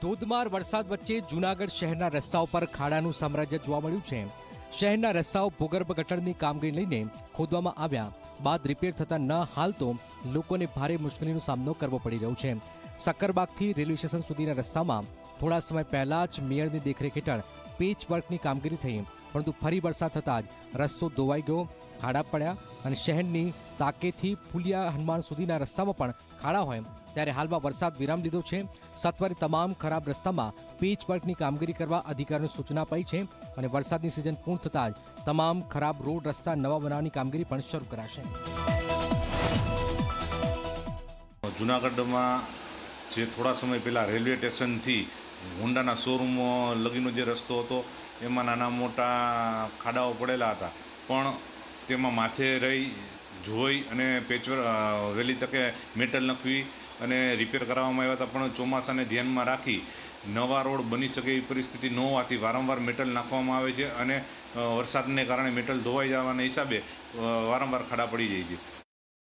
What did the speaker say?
ધોધમાર વરસાદ વચ્ચે જૂનાગઢ શહેરના રસ્તાઓ પર ખાડાનું સામ્રાજ્ય જોવા મળ્યું છે। શહેરના રસ્તાઓ ભૂગર્ભ ગટરની કામગીરી લઈને ખોદવામાં આવ્યા બાદ રિપેર થતા ન હાલ તો લોકોને ભારે મુશ્કેલીનો સામનો કરવો પડી રહ્યો છે। સક્કરબાગથી રેલવે સ્ટેશન સુધીના રસ્તામાં થોડા સમય પહેલા જ મેયરની દેખરેખ હેઠળ પેચવર્કની કામગીરી થઈ, પરંતુ ફરી વરસાદ થતાં જ રસ્તો ધોવાઈ ગયો, ખાડા પડ્યા અને શહેરની તાકેથી ફુલિયા હનુમાન સુધીના રસ્તામાં પણ ખાડા હોય ત્યારે હાલમાં વરસાદ વિરામ લીધો છે। સત્વરે તમામ ખરાબ રસ્તામાં પેચવર્કની કામગીરી કરવા અધિકારીઓને સૂચના અપાઈ છે અને વરસાદની સિઝન પૂર્ણ થતાં જ તમામ ખરાબ રોડ રસ્તા નવા બનાવવાની કામગીરી પણ શરૂ કરાશે। જૂનાગઢમાં જે થોડા સમય પહેલાં રેલવે સ્ટેશનથી હોન્ડાના શોરૂમ લગીનો જે રસ્તો હતો એમાં નાના મોટા ખાડાઓ પડેલા હતા, પણ તેમાં માથે રહી જોઈ અને વહેલી તકે મેટલ નાખવી અને રિપેર કરાવવામાં આવ્યા હતા, પણ ચોમાસાને ધ્યાનમાં રાખી નવા રોડ બની શકે એવી પરિસ્થિતિ ન હોવાથી વારંવાર મેટલ નાખવામાં આવે છે અને વરસાદને કારણે મેટલ ધોવાઈ જવાના હિસાબે વારંવાર ખાડા પડી જાય છે।